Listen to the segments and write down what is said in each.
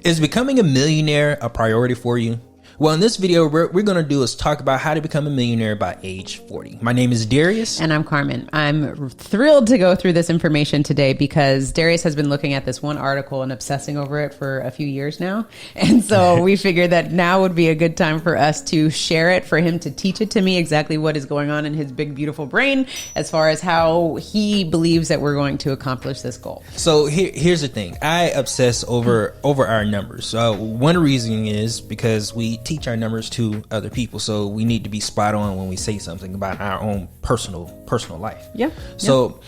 Is becoming a millionaire a priority for you? Well, in this video, we're going to do is talk about how to become a millionaire by age 40. My name is Darius. And I'm Carmen. I'm thrilled to go through this information today because Darius has been looking at this one article and obsessing over it for a few years now. And so we figured that now would be a good time for us to share it, for him to teach it to me exactly what is going on in his big, beautiful brain as far as how he believes that we're going to accomplish this goal. So here's the thing. I obsess over our numbers. One reason is because we teach our numbers to other people, so we need to be spot on when we say something about our own personal life. Yeah. So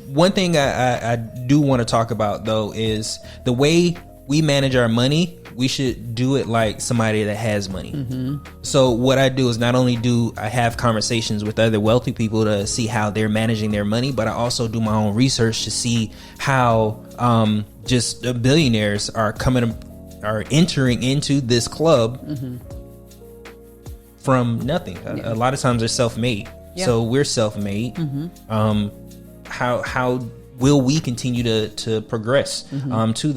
one thing I do want to talk about though is the way we manage our money. We should do it like somebody that has money. Mm-hmm. So what I do is not only do I have conversations with other wealthy people to see how they're managing their money, but I also do my own research to see how just billionaires are entering into this club from nothing. A lot of times they're self-made. Yeah. So we're self-made. Mm-hmm. How will we continue to progress to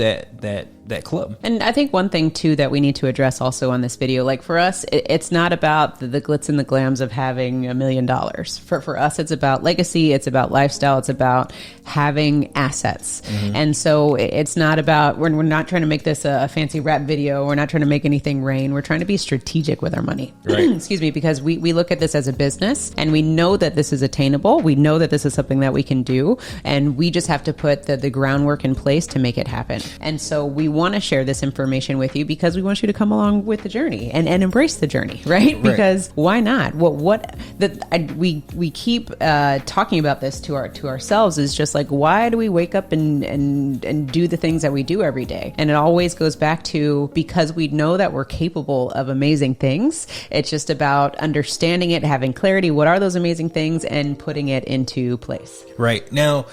that club? And I think one thing too that we need to address also on this video, like for us, it's not about the glitz and the glams of having $1 million. For us, it's about legacy, it's about lifestyle, it's about having assets. Mm-hmm. And so it's not about, we're not trying to make this a fancy rap video. We're not trying to make anything rain. We're trying to be strategic with our money. Right. Excuse me, because we look at this as a business and we know that this is attainable. We know that this is something that we can do. And we just have to put the groundwork in place to make it happen. And so we want to share this information with you because we want you to come along with the journey and embrace the journey, right? Because why not? We keep talking about this to ourselves is just like, why do we wake up and do the things that we do every day? And it always goes back to because we know that we're capable of amazing things. It's just about understanding it, having clarity. What are those amazing things and putting it into place? Right. Now,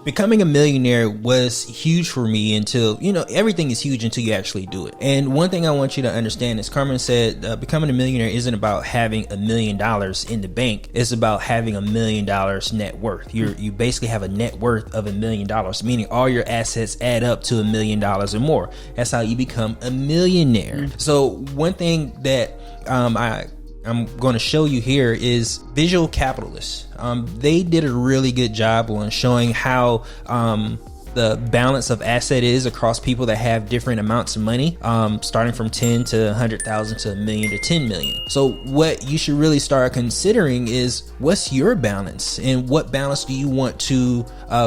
becoming a millionaire was huge for me until, everything is huge until you actually do it. And one thing I want you to understand is Carmen said becoming a millionaire isn't about having $1 million in the bank. It's about having $1 million net worth. You basically have a net worth of $1 million, meaning all your assets add up to $1 million or more. That's how you become a millionaire. Mm-hmm. So one thing that I'm going to show you here is Visual Capitalists. They did a really good job on showing how the balance of asset is across people that have different amounts of money, starting from 10 to 100,000 to 1 million to 10 million. So what you should really start considering is what's your balance and what balance do you want to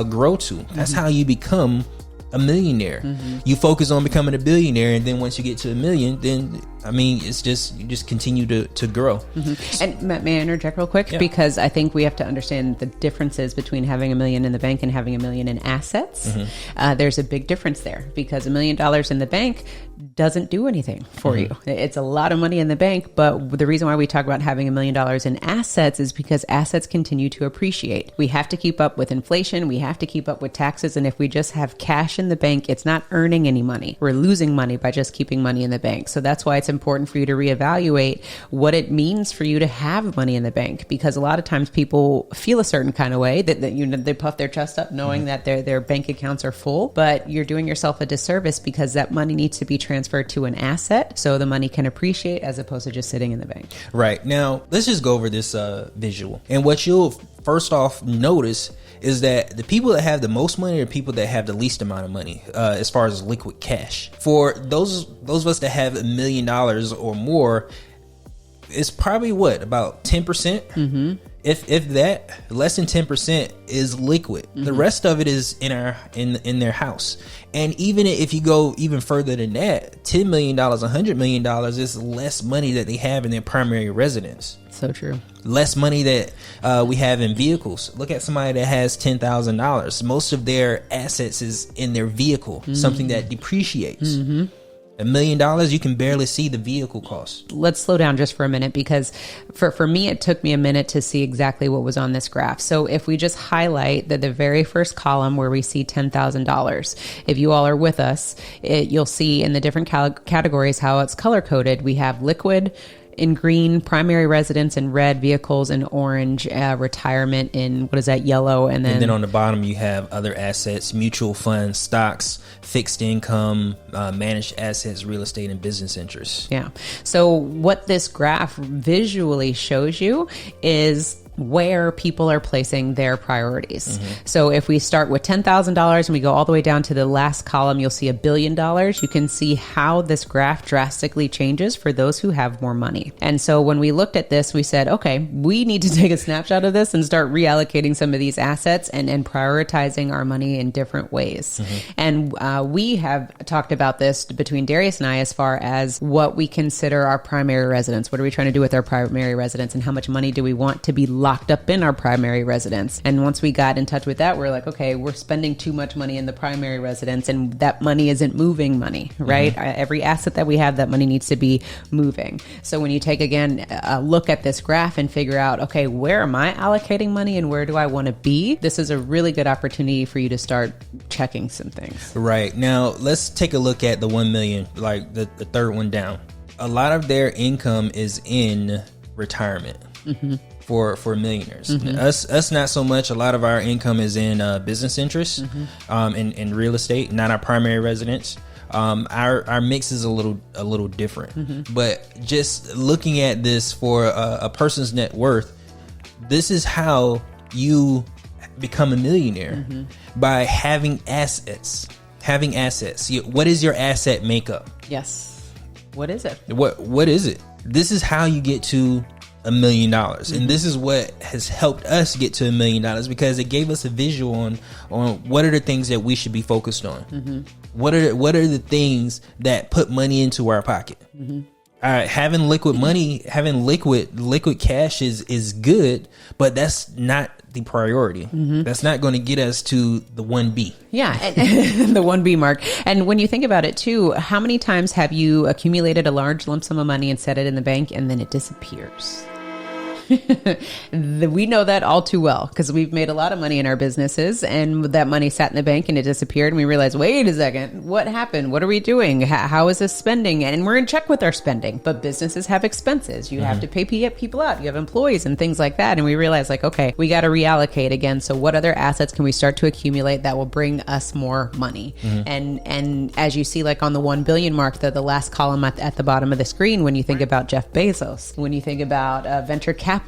grow to? That's how you become a millionaire. You focus on becoming a billionaire, and then once you get to 1 million, then it's just you just continue to grow. And may I interject real quick? Yeah. Because I think we have to understand the differences between having $1 million in the bank and having $1 million in assets. There's a big difference there because $1 million in the bank doesn't do anything for you. It's a lot of money in the bank, but the reason why we talk about having $1 million in assets is because assets continue to appreciate. We have to keep up with inflation. We have to keep up with taxes. And if we just have cash in the bank, it's not earning any money. We're losing money by just keeping money in the bank. So that's why it's important for you to reevaluate what it means for you to have money in the bank, because a lot of times people feel a certain kind of way that they puff their chest up knowing that their bank accounts are full, but you're doing yourself a disservice because that money needs to be transferred to an asset so the money can appreciate as opposed to just sitting in the bank. Right. Now, let's just go over this visual. And what you'll first off notice is that the people that have the most money are people that have the least amount of money as far as liquid cash. For those of us that have $1 million or more, it's probably about 10%. If that, less than 10% is liquid. The rest of it is in their house. And even if you go even further than that, $10 million, $100 million is less money that they have in their primary residence. So true. Less money that we have in vehicles. Look at somebody that has $10,000. Most of their assets is in their vehicle, something that depreciates. $1 million, you can barely see the vehicle cost. Let's slow down just for a minute because for me, it took me a minute to see exactly what was on this graph. So if we just highlight the very first column where we see $10,000, if you all are with us, you'll see in the different categories how it's color coded. We have liquid, in green, primary residence in red, vehicles in orange, retirement in, what is that, yellow, and then on the bottom you have other assets, mutual funds, stocks, fixed income, managed assets, real estate, and business interests. Yeah. So what this graph visually shows you is where people are placing their priorities. So if we start with $10,000 and we go all the way down to the last column, you'll see $1 billion. You can see how this graph drastically changes for those who have more money. And so when we looked at this, we said, okay, we need to take a snapshot of this and start reallocating some of these assets and prioritizing our money in different ways. And we have talked about this between Darius and I as far as what we consider our primary residence. What are we trying to do with our primary residence, and how much money do we want to be locked up in our primary residence? And once we got in touch with that, we're like, okay, we're spending too much money in the primary residence, and that money isn't moving money, right? Every asset that we have, that money needs to be moving. So when you take, again, a look at this graph and figure out, okay, where am I allocating money and where do I want to be? This is a really good opportunity for you to start checking some things. Right. Now, let's take a look at the 1 million, like the third one down. A lot of their income is in retirement. For millionaires. Us not so much. A lot of our income is in business interests, in real estate, not our primary residence. Our mix is a little different. But just looking at this for a person's net worth, this is how you become a millionaire, by having assets. What is your asset makeup? Yes. What is it? What is it? This is how you get to $1 million. And this is what has helped us get to $1 million, because it gave us a visual on what are the things that we should be focused on. What are the things that put money into our pocket? Having liquid money, having liquid cash is good, but that's not the priority. That's not going to get us to the 1B. Yeah, and the 1B mark. And when you think about it too, how many times have you accumulated a large lump sum of money and set it in the bank and then it disappears? We know that all too well, because we've made a lot of money in our businesses, and that money sat in the bank and it disappeared, and we realized, wait a second, what happened? What are we doing? How is this spending? And we're in check with our spending, but businesses have expenses. You have to pay people out. You have employees and things like that. And we realized, like, okay, we got to reallocate again. So what other assets can we start to accumulate that will bring us more money? And as you see, like on the 1 billion mark, the last column at the bottom of the screen, when you think about Jeff Bezos, when you think about venture capitalists,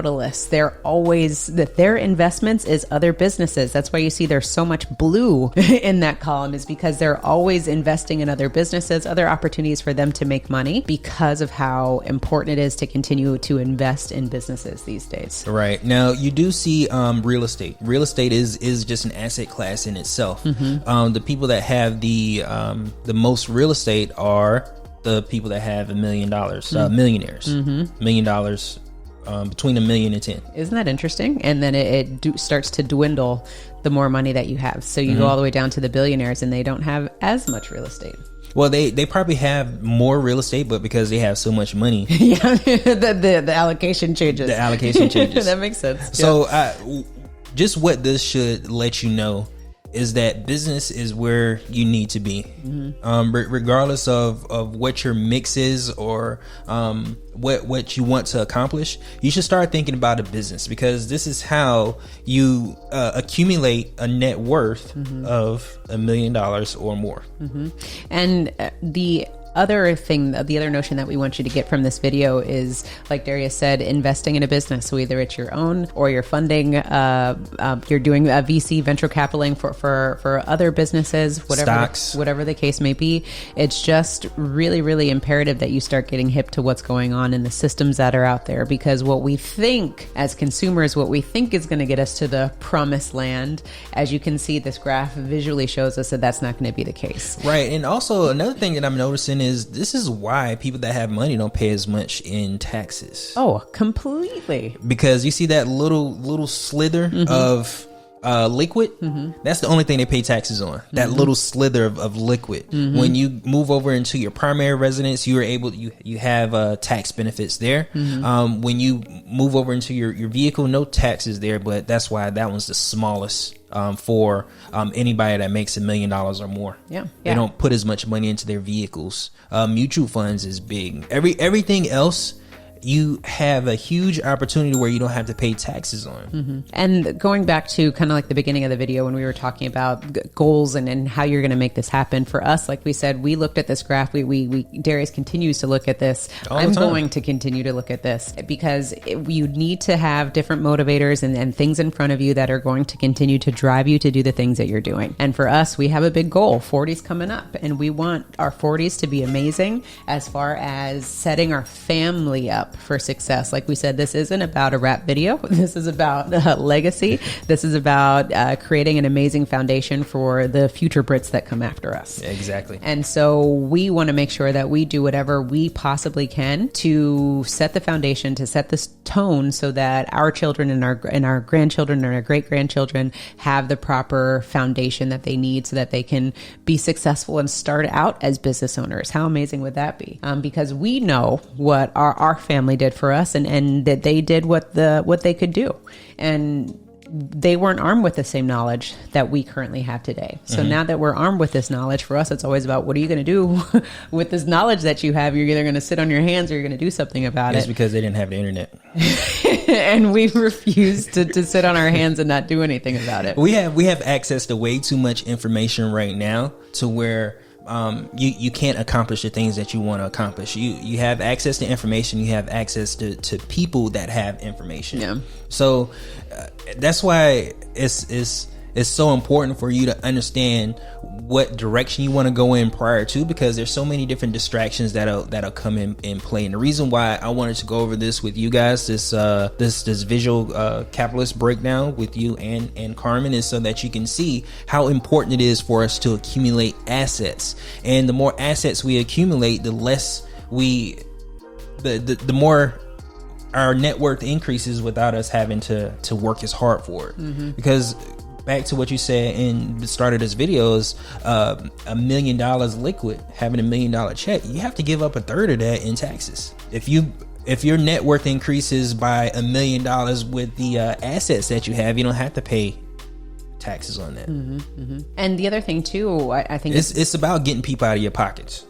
they're always, that their investments is other businesses. That's why you see there's so much blue in that column, is because they're always investing in other businesses, other opportunities for them to make money, because of how important it is to continue to invest in businesses these days. Right. Now, you do see real estate. Real estate is just an asset class in itself. The people that have the most real estate are the people that have $1 million, millionaires. $1 million. Between 1 million and 10. Isn't that interesting? And then it starts to dwindle the more money that you have. So you go all the way down to the billionaires, and they don't have as much real estate. Well, they probably have more real estate, but because they have so much money, the allocation changes. The allocation changes. That makes sense. So just what this should let you know is that business is where you need to be, regardless of what your mix is, or what you want to accomplish. You should start thinking about a business, because this is how you accumulate a net worth of $1 million or more. And the other thing, the other notion that we want you to get from this video is, like Darius said, investing in a business. So either it's your own, or you're funding, you're doing a VC venture capitaling for other businesses, whatever the case may be. It's just really, really imperative that you start getting hip to what's going on in the systems that are out there, because what we think as consumers, what we think is going to get us to the promised land, as you can see, this graph visually shows us that that's not going to be the case. Right. And also another thing that I'm noticing is this is why people that have money don't pay as much in taxes. Oh, completely. Because you see that little slither of liquid, that's the only thing they pay taxes on. That little slither of liquid. When you move over into your primary residence, you have tax benefits there. When you move over into your vehicle, no taxes there, but that's why that one's the smallest for anybody that makes $1 million or more. They don't put as much money into their vehicles. Mutual funds is big. Everything else you have a huge opportunity where you don't have to pay taxes on. Mm-hmm. And going back to kind of like the beginning of the video when we were talking about goals and how you're going to make this happen for us, like we said, we looked at this graph. Darius continues to look at this. I'm going to continue to look at this because you need to have different motivators and things in front of you that are going to continue to drive you to do the things that you're doing. And for us, we have a big goal, 40's coming up, and we want our 40's to be amazing as far as setting our family up for success. Like we said, this isn't about a rap video. This is about legacy. This is about creating an amazing foundation for the future Brits that come after us. Exactly. And so we want to make sure that we do whatever we possibly can to set the foundation, to set this tone so that our children and our grandchildren and our great grandchildren have the proper foundation that they need so that they can be successful and start out as business owners. How amazing would that be? Because we know what our family did for us and that they did what they could do. And they weren't armed with the same knowledge that we currently have today. So now that we're armed with this knowledge, for us, it's always about what are you going to do with this knowledge that you have? You're either going to sit on your hands or you're going to do something about it. It's because they didn't have the internet. And we refuse to sit on our hands and not do anything about it. We have access to way too much information right now to where you can't accomplish the things that you want to accomplish. You have access to information. You have access to people that have information. Yeah. So that's why it's so important for you to understand what direction you want to go in prior to, because there's so many different distractions that'll come in play. And the reason why I wanted to go over this with you guys, this visual capitalist breakdown with you and Carmen, is so that you can see how important it is for us to accumulate assets. And the more assets we accumulate, the less the more our net worth increases without us having to work as hard for it. Because back to what you said in the start of this video is $1 million liquid, having $1 million check, you have to give up a third of that in taxes. If your net worth increases by $1 million with the assets that you have, you don't have to pay taxes on that. And the other thing too, I think it's about getting people out of your pockets.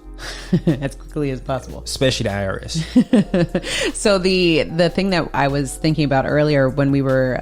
as quickly as possible, especially the IRS. So the thing that I was thinking about earlier when we were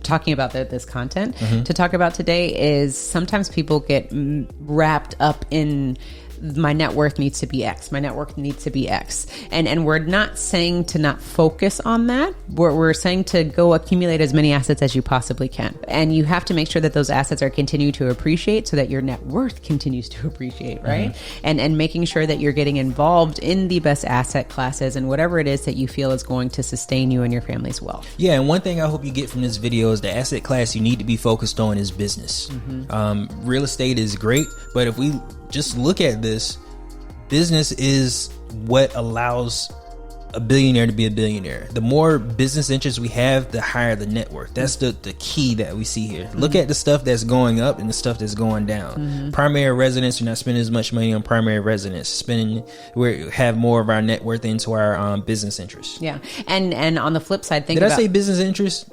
talking about this content to talk about today is sometimes people get wrapped up in my net worth needs to be X. My net worth needs to be X. And we're not saying to not focus on that. We're saying to go accumulate as many assets as you possibly can. And you have to make sure that those assets are continuing to appreciate so that your net worth continues to appreciate, right? And making sure that you're getting involved in the best asset classes and whatever it is that you feel is going to sustain you and your family's wealth. Yeah, and one thing I hope you get from this video is the asset class you need to be focused on is business. Real estate is great, but if we just look at this, business is what allows a billionaire to be a billionaire. The more business interests we have, the higher the net worth. That's the key that we see here. Look at the stuff that's going up and the stuff that's going down. Primary residence, you're not spending as much money on primary residence. We have more of our net worth into our business interests. Yeah, and on the flip side, Did I say business interests?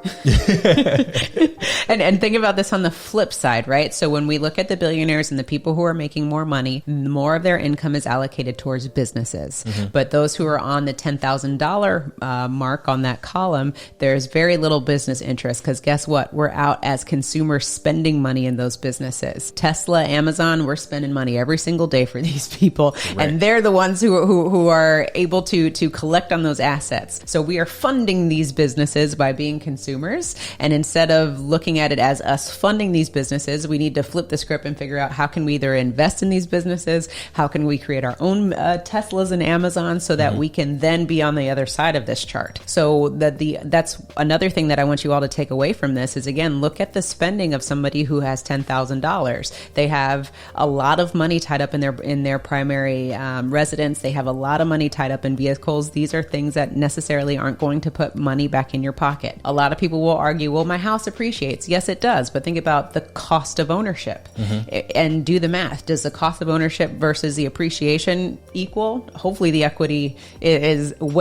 And think about this on the flip side, right? So when we look at the billionaires and the people who are making more money, more of their income is allocated towards businesses. But those who are on the $10,000 mark on that column, there's very little business interest, because guess what? We're out as consumers spending money in those businesses. Tesla, Amazon, we're spending money every single day for these people. Right. And they're the ones who are able to collect on those assets. So we are funding these businesses by being consumers. And instead of looking at it as us funding these businesses, we need to flip the script and figure out how can we either invest in these businesses, how can we create our own Teslas and Amazon so that we can then be on the other side of this chart. So that's another thing that I want you all to take away from this is, again, look at the spending of somebody who has $10,000. They have a lot of money tied up in their primary residence. They have a lot of money tied up in vehicles. These are things that necessarily aren't going to put money back in your pocket. A lot of people will argue, well, my house appreciates. Yes, it does. But think about the cost of ownership and do the math. Does the cost of ownership versus the appreciation equal? Hopefully the equity is way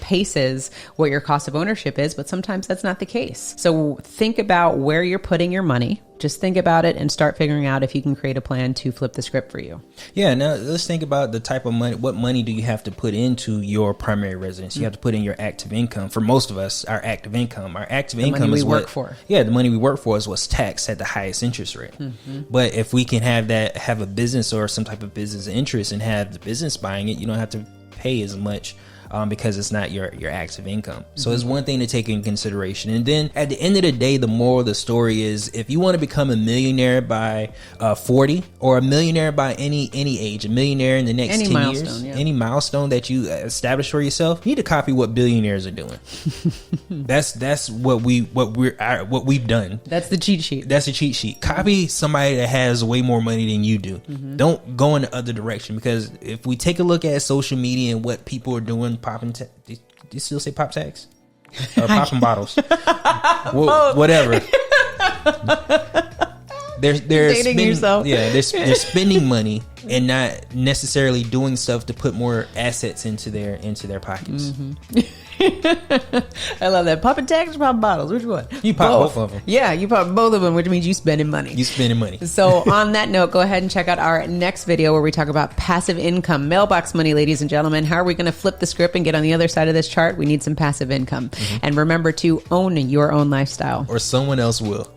paces what your cost of ownership is, but sometimes that's not the case. So think about where you're putting your money just think about it and start figuring out if you can create a plan to flip the script for you. Yeah, now let's think about the type of money. What money do you have to put into your primary residence? You have to put in your active income. For most of us, our active income. Our active income money is we what work for. Yeah, the money we work for is what's taxed at the highest interest rate. But if we can have a business or some type of business interest and have the business buying it, you don't have to pay as much. Because it's not your active income. So it's one thing to take in consideration. And then at the end of the day, the moral of the story is if you want to become a millionaire by 40 or a millionaire by any age, a millionaire in the next 10 years, any milestone that you establish for yourself, you need to copy what billionaires are doing. That's what we've done. That's the cheat sheet. That's a cheat sheet. Copy somebody that has way more money than you do. Don't go in the other direction, because if we take a look at social media and what people are doing, popping, do you still say pop tags? Popping bottles, whatever. They're dating yourself. Yeah, they're spending money and not necessarily doing stuff to put more assets into their pockets. I love that. Popping tags or popping bottles? Which one? You pop both of them. Yeah, you pop both of them, which means you spending money. You spending money. So on that note, go ahead and check out our next video where we talk about passive income, mailbox money, ladies and gentlemen. How are we going to flip the script and get on the other side of this chart? We need some passive income. And remember to own your own lifestyle. Or someone else will.